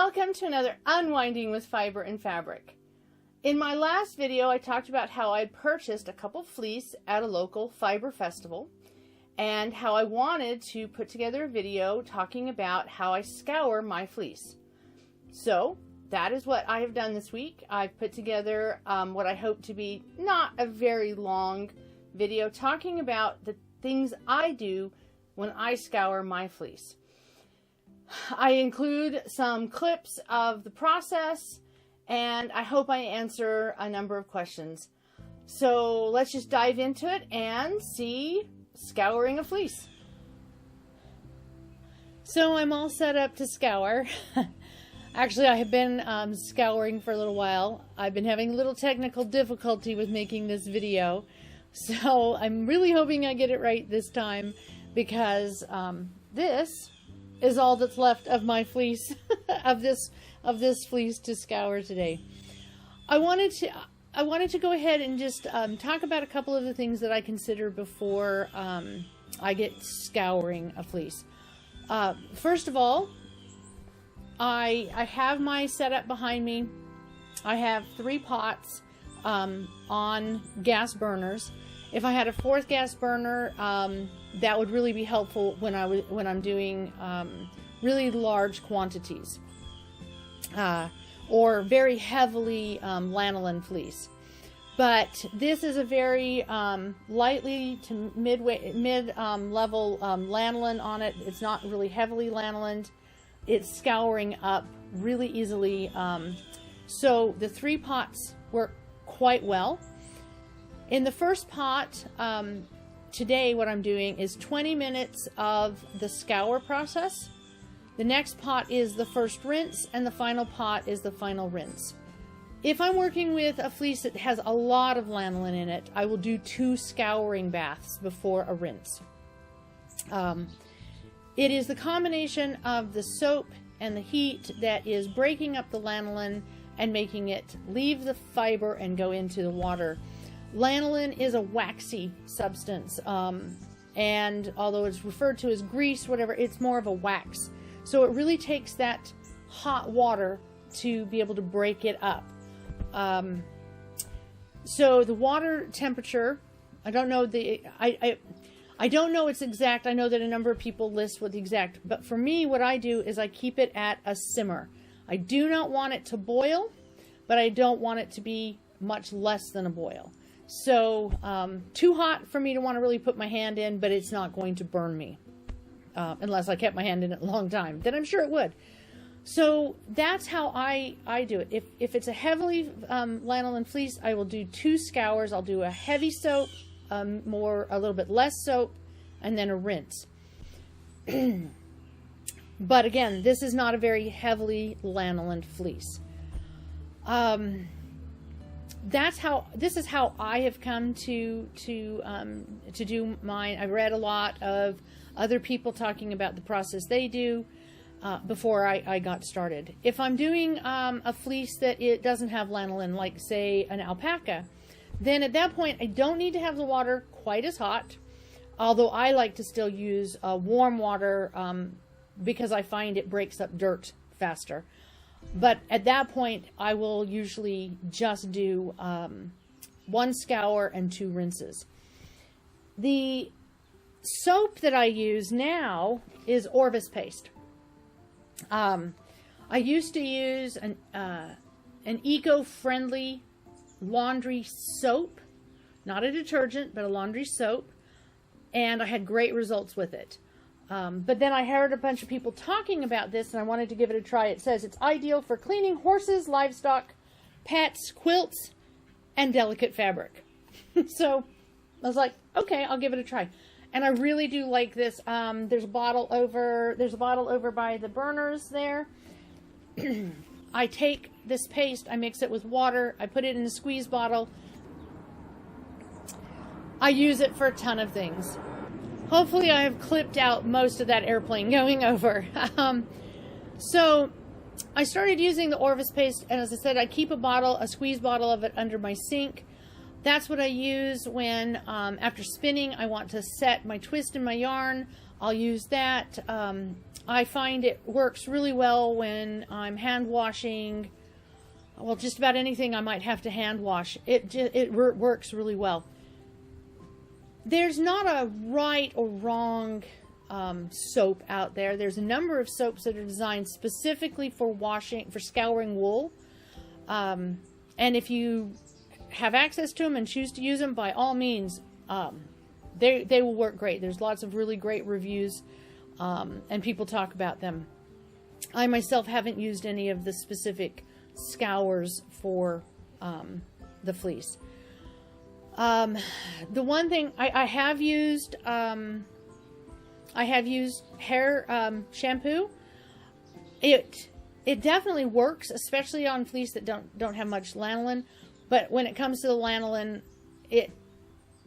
Welcome to another Unwinding with Fiber and Fabric. In my last video, I talked about how I purchased a couple fleece at a local fiber festival and how I wanted to put together a video talking about how I scour my fleece. So that is what I have done this week. I've put together what I hope to be not a very long video talking about the things I do when I scour my fleece. I include some clips of the process, and I hope I answer a number of questions. So let's just dive into it and see scouring a fleece. So I'm all set up to scour. Actually, I have been scouring for a little while. I've been having a little technical difficulty with making this video, so I'm really hoping I get it right this time, because this is all that's left of my fleece, of this fleece to scour today. I wanted to go ahead and just talk about a couple of the things that I consider before I get scouring a fleece. First of all, I have my setup behind me. I have 3 pots on gas burners. If I had a 4th gas burner, that would really be helpful when I'm doing really large quantities or very heavily lanolin fleece. But this is a very lightly to mid level lanolin on it. It's not really heavily lanolined. It's scouring up really easily. So the 3 pots work quite well. In the first pot, today what I'm doing is 20 minutes of the scour process. The next pot is the first rinse, and the final pot is the final rinse. If I'm working with a fleece that has a lot of lanolin in it, I will do 2 scouring baths before a rinse. It is the combination of the soap and the heat that is breaking up the lanolin and making it leave the fiber and go into the water. Lanolin is a waxy substance, and although it's referred to as grease, whatever, it's more of a wax. So it really takes that hot water to be able to break it up. So the water temperature, I don't know I don't know its exact. I know that a number of people list what the exact, but for me, what I do is I keep it at a simmer. I do not want it to boil, but I don't want it to be much less than a boil. So too hot for me to want to really put my hand in, but it's not going to burn me unless I kept my hand in it a long time. Then I'm sure it would. So that's how I do it. If it's a heavily lanolin fleece, I will do 2 scours. I'll do a heavy soap, a little bit less soap, and then a rinse. But again, this is not a very heavily lanolin fleece. This is how I have come to do mine. I read a lot of other people talking about the process they do before I got started. If I'm doing a fleece that it doesn't have lanolin, like say an alpaca, then at that point I don't need to have the water quite as hot, although I like to still use warm water because I find it breaks up dirt faster. But at that point, I will usually just do 1 scour and 2 rinses. The soap that I use now is Orvis paste. I used to use an eco-friendly laundry soap, not a detergent, but a laundry soap, and I had great results with it. But then I heard a bunch of people talking about this, and I wanted to give it a try. It says it's ideal for cleaning horses, livestock, pets, quilts, and delicate fabric. So I was like, okay, I'll give it a try. And I really do like this. There's a bottle over by the burners there. I take this paste, I mix it with water, I put it in a squeeze bottle. I use it for a ton of things. Hopefully I have clipped out most of that airplane going over. So I started using the Orvis paste, and as I said, I keep a squeeze bottle of it under my sink. That's what I use when, after spinning, I want to set my twist in my yarn. I'll use that. I find it works really well when I'm hand washing. Well, just about anything I might have to hand wash. It works really well. There's not a right or wrong soap out there. There's a number of soaps that are designed specifically for scouring wool. And if you have access to them and choose to use them, by all means, they will work great. There's lots of really great reviews, and people talk about them. I myself haven't used any of the specific scours for the fleece. The one thing I have used hair shampoo. It definitely works, especially on fleece that don't have much lanolin. But when it comes to the lanolin, it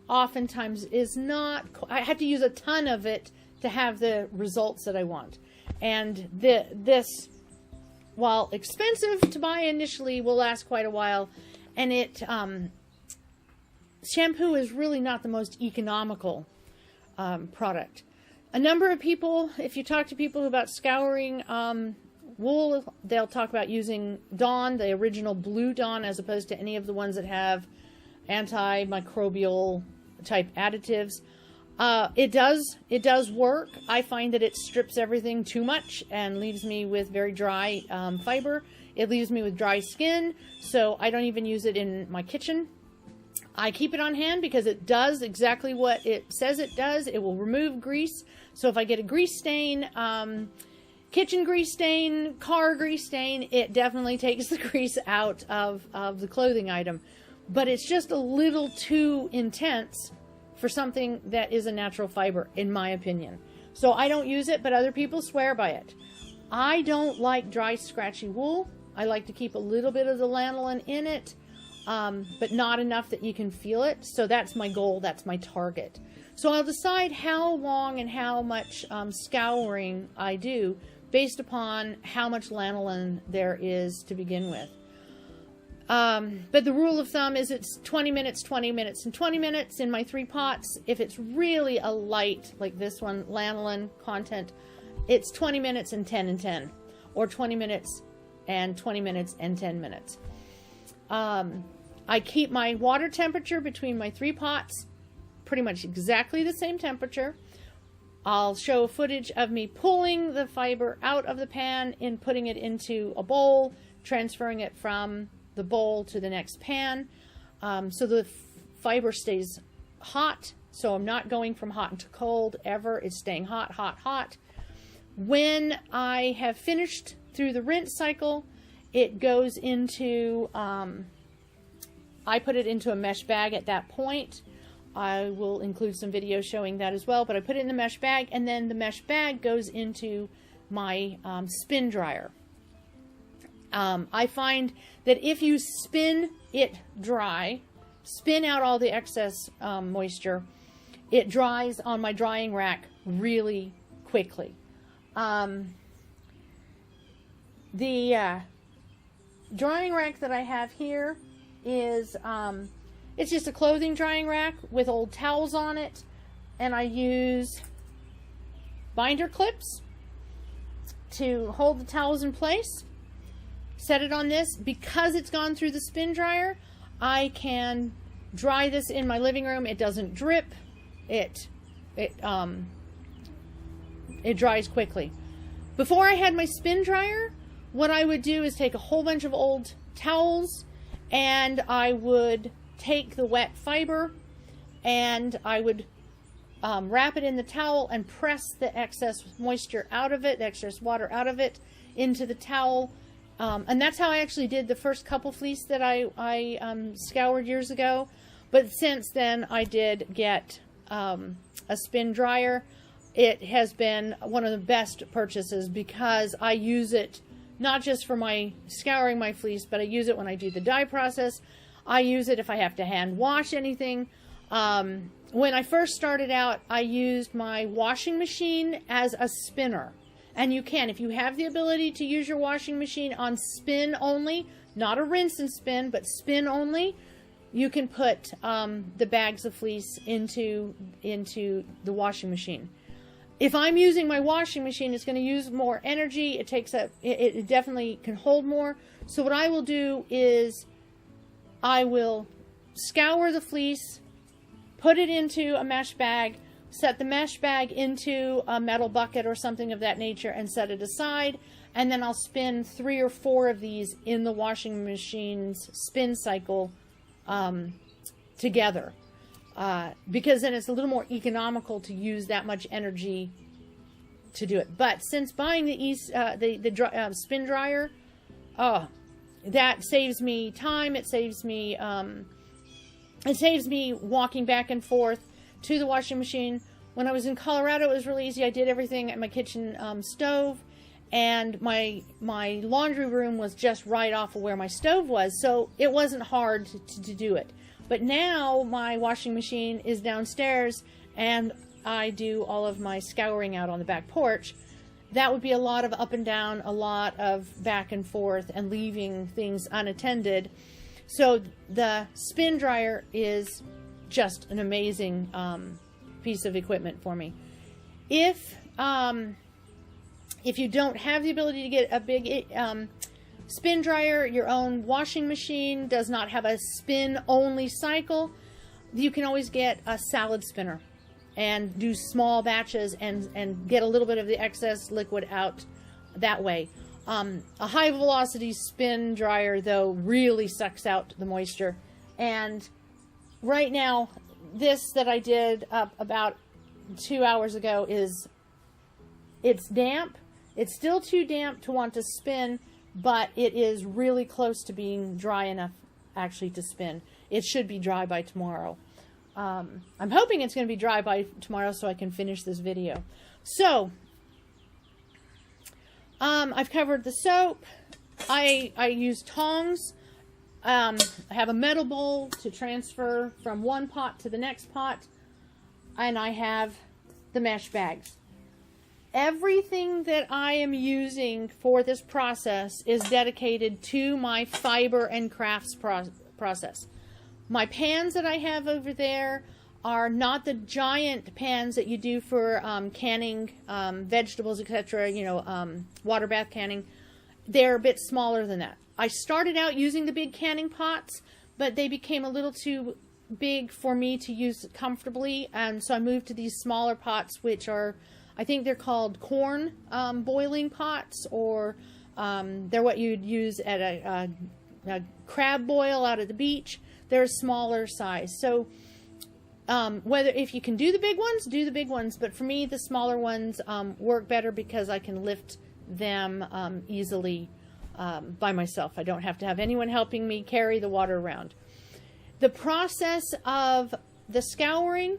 oftentimes is not. I have to use a ton of it to have the results that I want. And this, while expensive to buy initially, will last quite a while. And shampoo is really not the most economical product. A number of people, if you talk to people about scouring wool, they'll talk about using Dawn, the original blue Dawn, as opposed to any of the ones that have antimicrobial type additives. It does work. I find that it strips everything too much and leaves me with very dry fiber. It leaves me with dry skin, so I don't even use it in my kitchen. I keep it on hand because it does exactly what it says it does. It will remove grease. So if I get a grease stain, kitchen grease stain, car grease stain, it definitely takes the grease out of the clothing item. But it's just a little too intense for something that is a natural fiber, in my opinion. So I don't use it, but other people swear by it. I don't like dry, scratchy wool. I like to keep a little bit of the lanolin in it, but not enough that you can feel it. So that's my goal. That's my target. So I'll decide how long and how much scouring I do based upon how much lanolin there is to begin with. But the rule of thumb is it's 20 minutes, 20 minutes, and 20 minutes in my 3 pots. If it's really a light, like this one, lanolin content, it's 20 minutes and 10 and 10. Or 20 minutes and 20 minutes and 10 minutes. I keep my water temperature between my 3 pots pretty much exactly the same temperature. I'll show footage of me pulling the fiber out of the pan and putting it into a bowl, transferring it from the bowl to the next pan, so the fiber stays hot. So I'm not going from hot to cold ever. It's staying hot, hot, hot. When I have finished through the rinse cycle, it goes into, I put it into a mesh bag at that point. I will include some videos showing that as well, but I put it in the mesh bag, and then the mesh bag goes into my spin dryer. I find that if you spin it dry, spin out all the excess moisture, it dries on my drying rack really quickly. The drying rack that I have here is, it's just a clothing drying rack with old towels on it, and I use binder clips to hold the towels in place. Set it on this. Because it's gone through the spin dryer, I can dry this in my living room. It doesn't drip. It dries quickly. Before I had my spin dryer, what I would do is take a whole bunch of old towels, and I would take the wet fiber and I would wrap it in the towel and press the excess moisture out of it, the excess water out of it, into the towel. And that's how I actually did the first couple fleece that I scoured years ago. But since then, I did get a spin dryer. It has been one of the best purchases because I use it not just for my scouring my fleece, but I use it when I do the dye process. I use it if I have to hand wash anything. When I first started out, I used my washing machine as a spinner. And you can, if you have the ability to use your washing machine on spin only, not a rinse and spin, but spin only, you can put the bags of fleece into the washing machine. if I'm using my washing machine, it's going to use more energy. It takes up, it definitely can hold more. So what I will do is I will scour the fleece, put it into a mesh bag, set the mesh bag into a metal bucket or something of that nature and set it aside. And then I'll spin 3 or 4 of these in the washing machine's spin cycle together. Because then it's a little more economical to use that much energy to do it. But since buying the spin dryer, that saves me time. It saves me walking back and forth to the washing machine. When I was in Colorado, it was really easy. I did everything at my kitchen stove, and my laundry room was just right off of where my stove was, so it wasn't hard to do it. But now my washing machine is downstairs, and I do all of my scouring out on the back porch. That would be a lot of up and down, a lot of back and forth, and leaving things unattended. So the spin dryer is just an amazing piece of equipment for me. If you don't have the ability to get a big spin dryer, your own washing machine does not have a spin-only cycle, you can always get a salad spinner and do small batches and get a little bit of the excess liquid out that way. A high velocity spin dryer, though, really sucks out the moisture. And right now, this that I did about 2 hours ago it's damp. It's still too damp to want to spin, but it is really close to being dry enough actually to spin. It should be dry by tomorrow. I'm hoping it's going to be dry by tomorrow so I can finish this video. So, I've covered the soap. I use tongs. I have a metal bowl to transfer from one pot to the next pot. And I have the mesh bags. Everything that I am using for this process is dedicated to my fiber and crafts process. My pans that I have over there are not the giant pans that you do for canning vegetables, etc., water bath canning. They're a bit smaller than that. I started out using the big canning pots, but they became a little too big for me to use comfortably, and so I moved to these smaller pots, which are, I think they're called corn boiling pots, or they're what you'd use at a crab boil out at the beach. They're a smaller size. So if you can do the big ones, do the big ones. But for me, the smaller ones work better because I can lift them easily by myself. I don't have to have anyone helping me carry the water around. The process of the scouring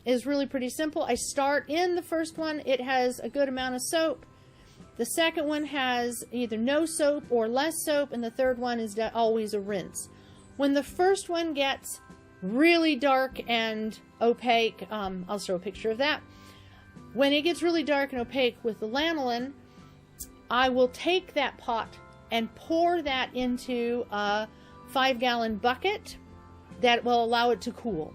is really pretty simple. I start in the first one. It has a good amount of soap. The second one has either no soap or less soap, and the third one is always a rinse. When the first one gets really dark and opaque, I'll show a picture of that. When it gets really dark and opaque with the lanolin, I will take that pot and pour that into a 5-gallon bucket that will allow it to cool.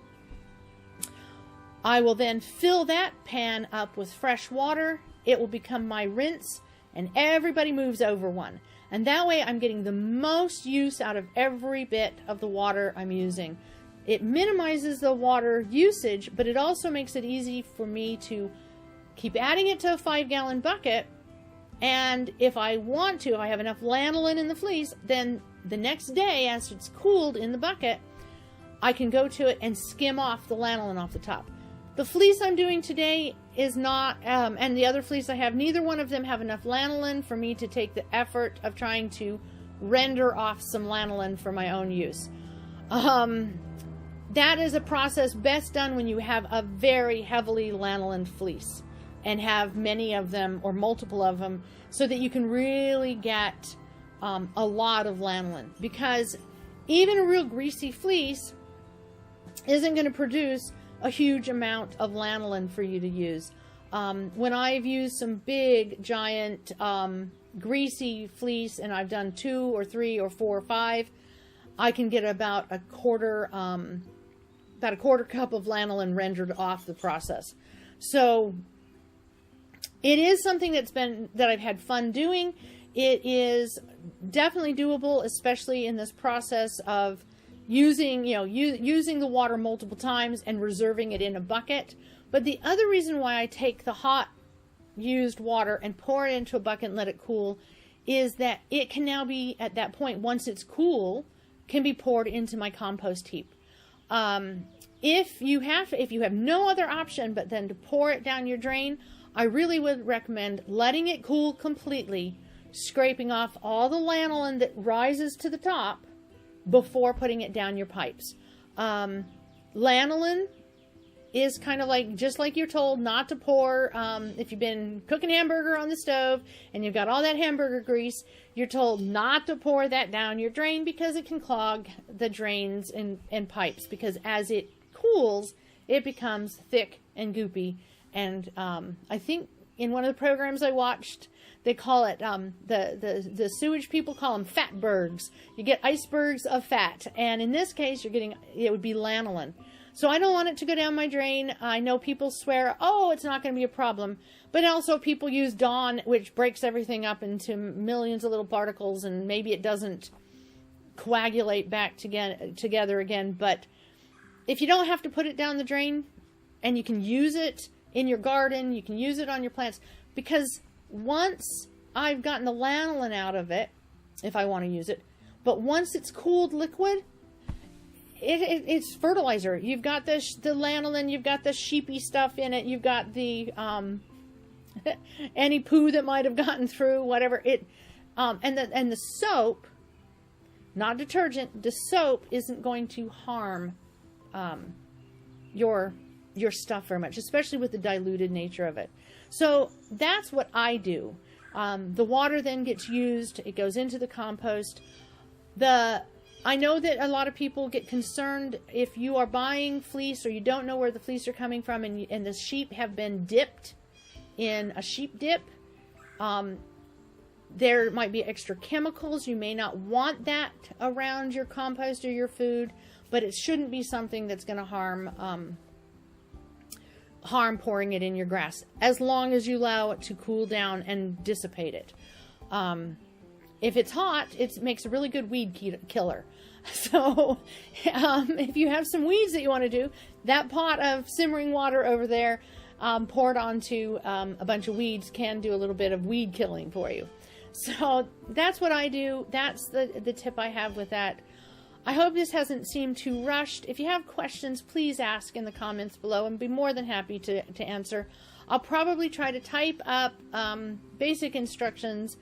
I will then fill that pan up with fresh water. It will become my rinse, and everybody moves over one. And that way I'm getting the most use out of every bit of the water I'm using. It minimizes the water usage, but it also makes it easy for me to keep adding it to a 5-gallon bucket. And if I want to, if I have enough lanolin in the fleece, then the next day, as it's cooled in the bucket, I can go to it and skim off the lanolin off the top. The fleece I'm doing today is not, and the other fleece I have, neither one of them have enough lanolin for me to take the effort of trying to render off some lanolin for my own use. That is a process best done when you have a very heavily lanolin fleece and have many of them or multiple of them, so that you can really get a lot of lanolin. Because even a real greasy fleece isn't going to produce a huge amount of lanolin for you to use. When I've used some big, giant, greasy fleece, and I've done 2 or 3 or 4 or 5, I can get about a quarter cup of lanolin rendered off the process. So It is something that I've had fun doing. It is definitely doable, especially in this process of using, using the water multiple times and reserving it in a bucket. But the other reason why I take the hot used water and pour it into a bucket and let it cool is that it can now be, at that point, once it's cool, can be poured into my compost heap. If you have no other option but then to pour it down your drain, I really would recommend letting it cool completely, scraping off all the lanolin that rises to the top before putting it down your pipes. Lanolin is kind of like, just like you're told not to pour, if you've been cooking hamburger on the stove and you've got all that hamburger grease, you're told not to pour that down your drain because it can clog the drains and pipes, because as it cools, it becomes thick and goopy. And I think in one of the programs I watched, they call it, the sewage people call them fatbergs. You get icebergs of fat. And in this case, it would be lanolin. So I don't want it to go down my drain. I know people swear, oh, it's not going to be a problem. But also people use Dawn, which breaks everything up into millions of little particles, and maybe it doesn't coagulate back together again. But if you don't have to put it down the drain, and you can use it in your garden, you can use it on your plants, because once I've gotten the lanolin out of it, if I want to use it, but once it's cooled liquid, it's fertilizer. You've got the lanolin, you've got the sheepy stuff in it, you've got the any poo that might have gotten through, whatever it, and the soap, not detergent, the soap isn't going to harm your stuff very much, especially with the diluted nature of it. So that's what I do. The water then gets used, it goes into the compost. I know that a lot of people get concerned if you are buying fleece or you don't know where the fleece are coming from, and the sheep have been dipped in a sheep dip. There might be extra chemicals. You may not want that around your compost or your food, but it shouldn't be something that's going to harm pouring it in your grass, as long as you allow it to cool down and dissipate it. If it's hot, it makes a really good weed killer. So if you have some weeds that you want to do, that pot of simmering water over there poured onto a bunch of weeds can do a little bit of weed killing for you. So that's what I do. That's the tip I have with that. I hope this hasn't seemed too rushed. If you have questions, please ask in the comments below, and be more than happy to answer. I'll probably try to type up basic instructions,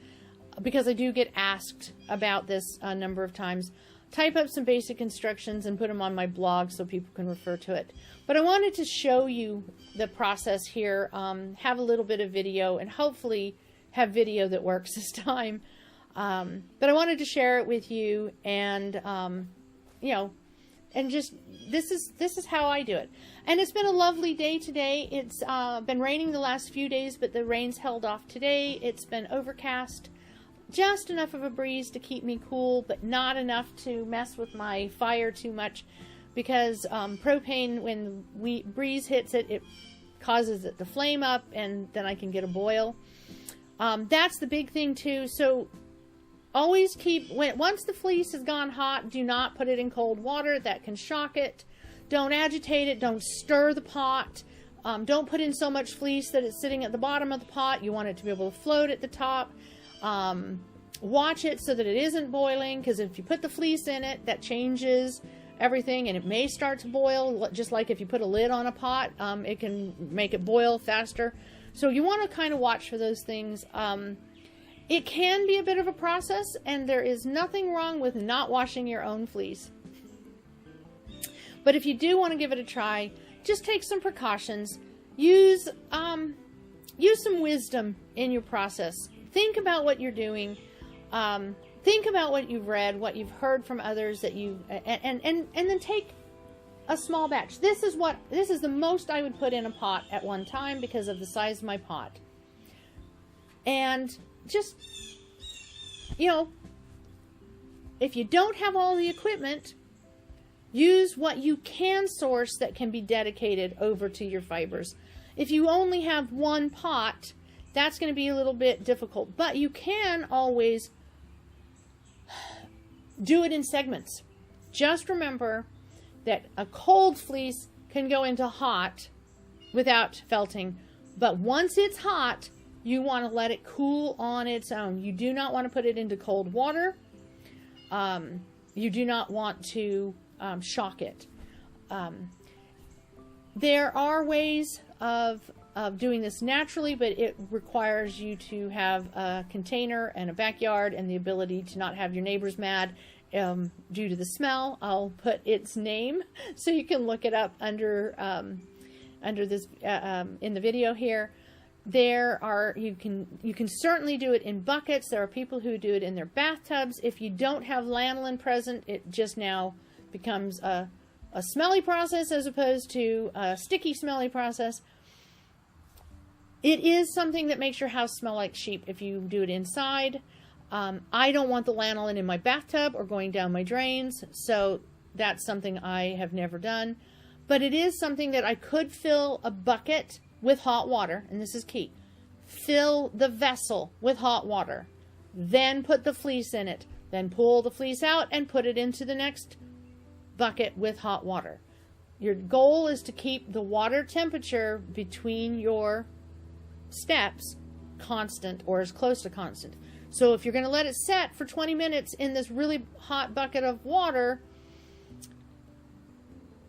because I do get asked about this a number of times. Type up some basic instructions and put them on my blog so people can refer to it. But I wanted to show you the process here, have a little bit of video, and hopefully have video that works this time. But I wanted to share it with you, and and just this is how I do it. And it's been a lovely day today. It's been raining the last few days, but the rain's held off today. It's been overcast, just enough of a breeze to keep me cool, but not enough to mess with my fire too much, because propane, when breeze hits it, it causes it to flame up, and then I can get a boil. That's the big thing too. So always once the fleece has gone hot, do not put it in cold water. That can shock it. Don't agitate it. Don't stir the pot. Don't put in so much fleece that it's sitting at the bottom of the pot. You want it to be able to float at the top. Watch it so that it isn't boiling, because if you put the fleece in it, that changes everything, and it may start to boil. Just like if you put a lid on a pot, it can make it boil faster. So you want to kind of watch for those things. It can be a bit of a process, and there is nothing wrong with not washing your own fleece. But if you do want to give it a try, just take some precautions. Use some wisdom in your process. Think about what you're doing. Think about what you've read, what you've heard from others that and then take a small batch. This is the most I would put in a pot at one time because of the size of my pot. And just, if you don't have all the equipment, use what you can source that can be dedicated over to your fibers. If you only have one pot, that's going to be a little bit difficult. But you can always do it in segments. Just remember that a cold fleece can go into hot without felting. But once it's hot, you want to let it cool on its own. You do not want to put it into cold water. You do not want to shock it. There are ways of doing this naturally, but it requires you to have a container and a backyard and the ability to not have your neighbors mad due to the smell. I'll put its name so you can look it up under this in the video here. You can certainly do it in buckets. There are people who do it in their bathtubs. If you don't have lanolin present, it just now becomes a smelly process as opposed to a sticky smelly process. It is something that makes your house smell like sheep if you do it inside. I don't want the lanolin in my bathtub or going down my drains, so that's something I have never done. But it is something that I could fill a bucket with hot water, and this is key. Fill the vessel with hot water, then put the fleece in it, then pull the fleece out and put it into the next bucket with hot water. Your goal is to keep the water temperature between your steps constant or as close to constant. So if you're going to let it set for 20 minutes in this really hot bucket of water,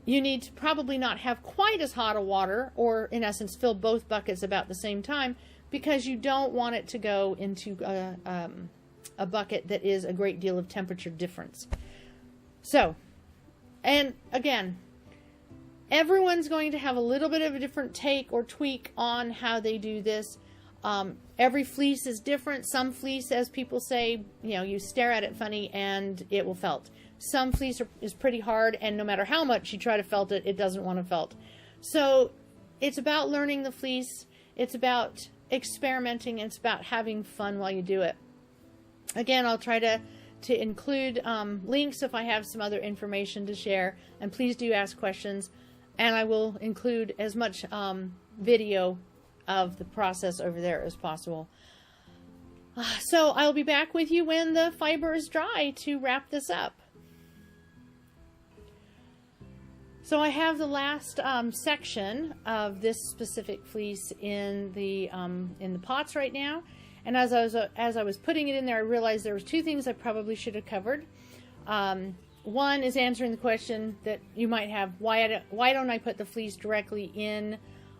you need to probably not have quite as hot a water, or in essence fill both buckets about the same time, because you don't want it to go into a bucket that is a great deal of temperature difference. So, and again, everyone's going to have a little bit of a different take or tweak on how they do this. Every fleece is different. Some fleece, as people say, you stare at it funny and it will felt. Some fleece is pretty hard, and no matter how much you try to felt it, it doesn't want to felt. So it's about learning the fleece. It's about experimenting. It's about having fun while you do it. Again, I'll try to include links if I have some other information to share, and please do ask questions, and I will include as much video of the process over there as possible. So I'll be back with you when the fiber is dry to wrap this up. So I have the last section of this specific fleece in the pots right now, and as I was putting it in there, I realized there was two things I probably should have covered. One is answering the question that you might have: why don't I put the fleece directly in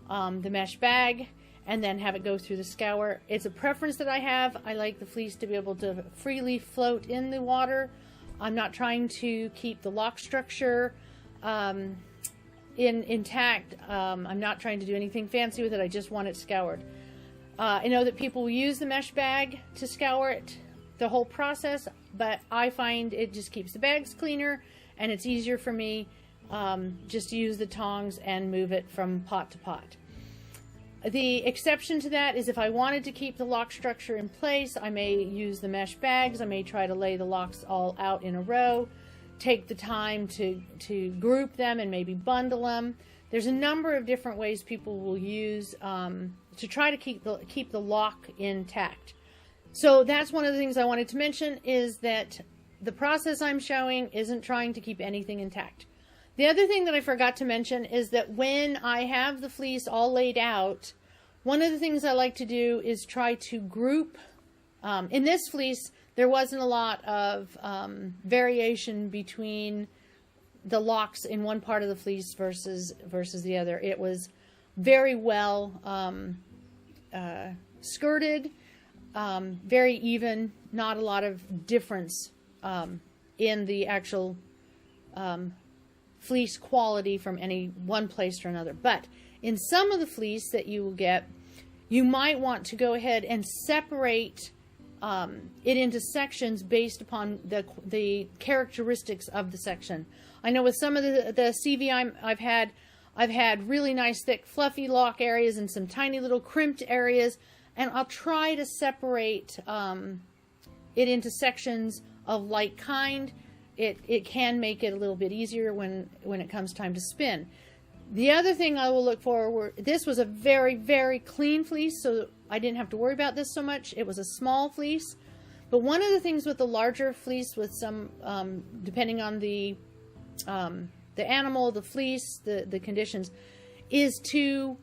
the mesh bag and then have it go through the scour? It's a preference that I have. I like the fleece to be able to freely float in the water. I'm not trying to keep the lock structure intact. I'm not trying to do anything fancy with it. I just want it scoured. I know that people will use the mesh bag to scour it, the whole process, but I find it just keeps the bags cleaner, and it's easier for me just to use the tongs and move it from pot to pot. The exception to that is if I wanted to keep the lock structure in place, I may use the mesh bags. I may try to lay the locks all out in a row, take the time to group them and maybe bundle them. There's a number of different ways people will use to try to keep the lock intact. So that's one of the things I wanted to mention, is that the process I'm showing isn't trying to keep anything intact. The other thing that I forgot to mention is that when I have the fleece all laid out, one of the things I like to do is try to group. In this fleece, there wasn't a lot of variation between the locks in one part of the fleece versus the other. It was very well skirted, very even, not a lot of difference in the actual fleece quality from any one place to another. But in some of the fleece that you will get, you might want to go ahead and separate it into sections based upon the characteristics of the section. I know with some of the CV I've had really nice thick fluffy lock areas and some tiny little crimped areas, and I'll try to separate it into sections of like kind. It can make it a little bit easier when it comes time to spin. The other thing I will look for, this was a very, very clean fleece, so I didn't have to worry about this so much. It was a small fleece. But one of the things with the larger fleece, with some, depending on the animal, the fleece, the conditions, is to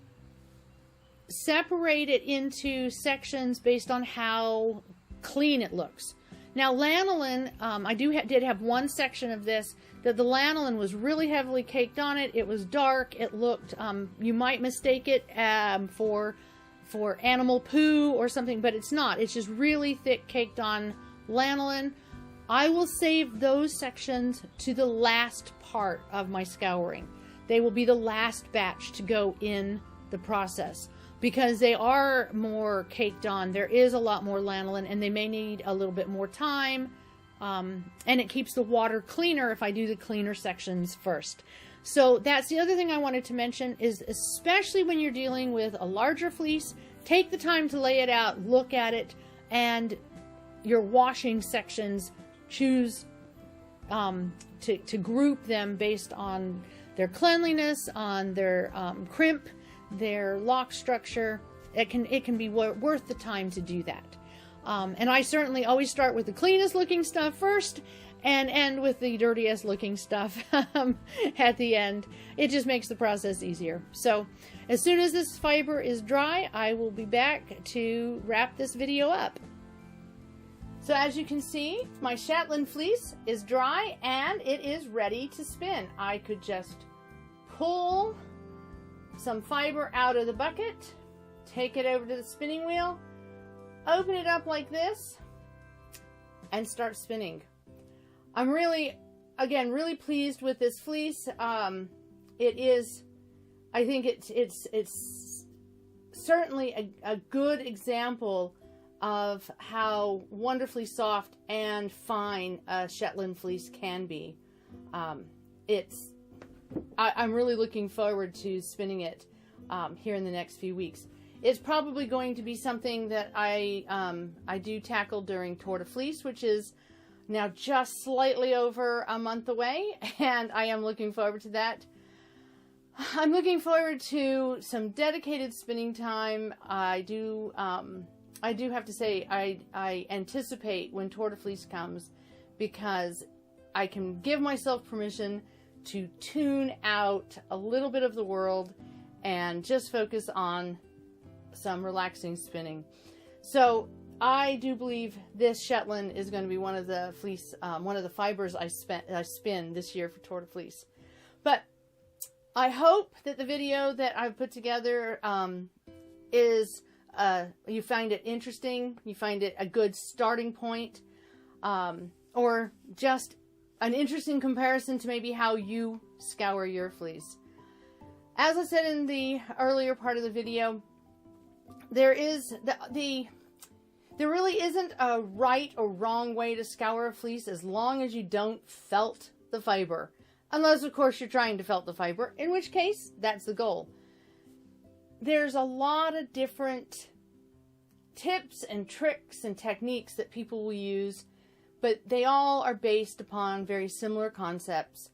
separate it into sections based on how clean it looks. Now, lanolin, I did have one section of this that the lanolin was really heavily caked on it. It was dark. It looked, you might mistake it for animal poo or something, but it's not. It's just really thick caked on lanolin. I will save those sections to the last part of my scouring. They will be the last batch to go in the process because they are more caked on. There is a lot more lanolin and they may need a little bit more time. And it keeps the water cleaner if I do the cleaner sections first. So that's the other thing I wanted to mention, is especially when you're dealing with a larger fleece, take the time to lay it out, look at it, and your washing sections, choose to group them based on their cleanliness, on their crimp, their lock structure. It can be worth the time to do that. And I certainly always start with the cleanest looking stuff first and end with the dirtiest looking stuff at the end. It just makes the process easier. So as soon as this fiber is dry, I will be back to wrap this video up. So as you can see, my Shetland fleece is dry and it is ready to spin. I could just pull some fiber out of the bucket, take it over to the spinning wheel, open it up like this, and start spinning. I'm really, again, really pleased with this fleece. It is, I think it's certainly a good example of how wonderfully soft and fine a Shetland fleece can be. I'm really looking forward to spinning it here in the next few weeks. It's probably going to be something that I do tackle during Tour de Fleece, which is now just slightly over a month away, and I am looking forward to that. I'm looking forward to some dedicated spinning time. I do have to say I anticipate when Tour de Fleece comes, because I can give myself permission to tune out a little bit of the world and just focus on some relaxing spinning. So I do believe this Shetland is going to be one of the fleece, one of the fibers I spin this year for Tour de Fleece. But I hope that the video that I've put together is you find it interesting, you find it a good starting point, or just an interesting comparison to maybe how you scour your fleece. As I said in the earlier part of the video, there really isn't a right or wrong way to scour a fleece as long as you don't felt the fiber. Unless, of course, you're trying to felt the fiber, in which case, that's the goal. There's a lot of different tips and tricks and techniques that people will use, but they all are based upon very similar concepts.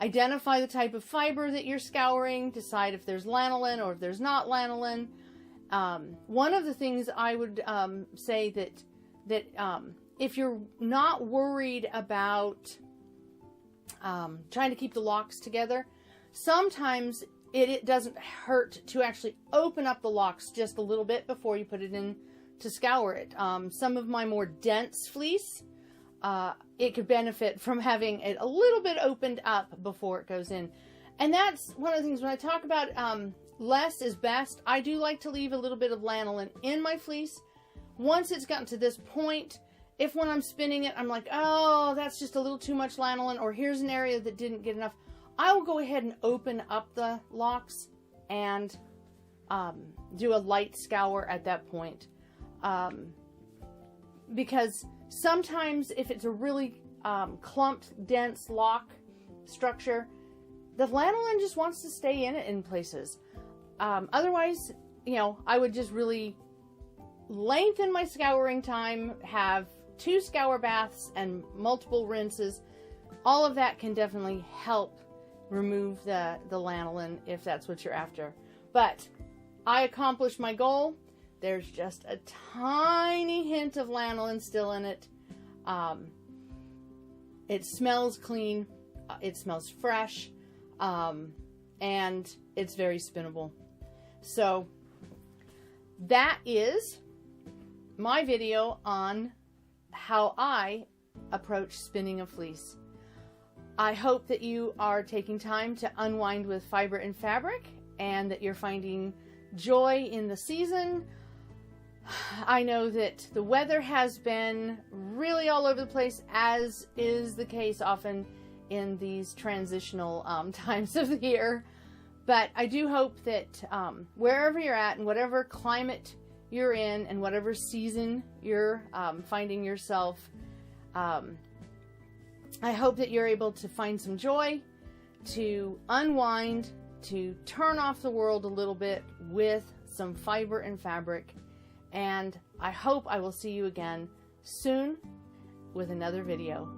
Identify the type of fiber that you're scouring, decide if there's lanolin or if there's not lanolin. One of the things I would say that if you're not worried about trying to keep the locks together, sometimes it doesn't hurt to actually open up the locks just a little bit before you put it in to scour it. Some of my more dense fleece, it could benefit from having it a little bit opened up before it goes in. And that's one of the things when I talk about less is best. I do like to leave a little bit of lanolin in my fleece. Once it's gotten to this point, if when I'm spinning it, I'm like, oh, that's just a little too much lanolin, or here's an area that didn't get enough, I will go ahead and open up the locks and do a light scour at that point. Because sometimes if it's a really clumped, dense lock structure, the lanolin just wants to stay in it in places. Otherwise, you know, I would just really lengthen my scouring time, have 2 scour baths and multiple rinses. All of that can definitely help remove the lanolin if that's what you're after. But I accomplished my goal. There's just a tiny hint of lanolin still in it. It smells clean. It smells fresh. And it's very spinnable. So that is my video on how I approach spinning a fleece. I hope that you are taking time to unwind with fiber and fabric, and that you're finding joy in the season. I know that the weather has been really all over the place, as is the case often in these transitional times of the year. But I do hope that wherever you're at, and whatever climate you're in, and whatever season you're finding yourself, I hope that you're able to find some joy, to unwind, to turn off the world a little bit with some fiber and fabric. And I hope I will see you again soon with another video.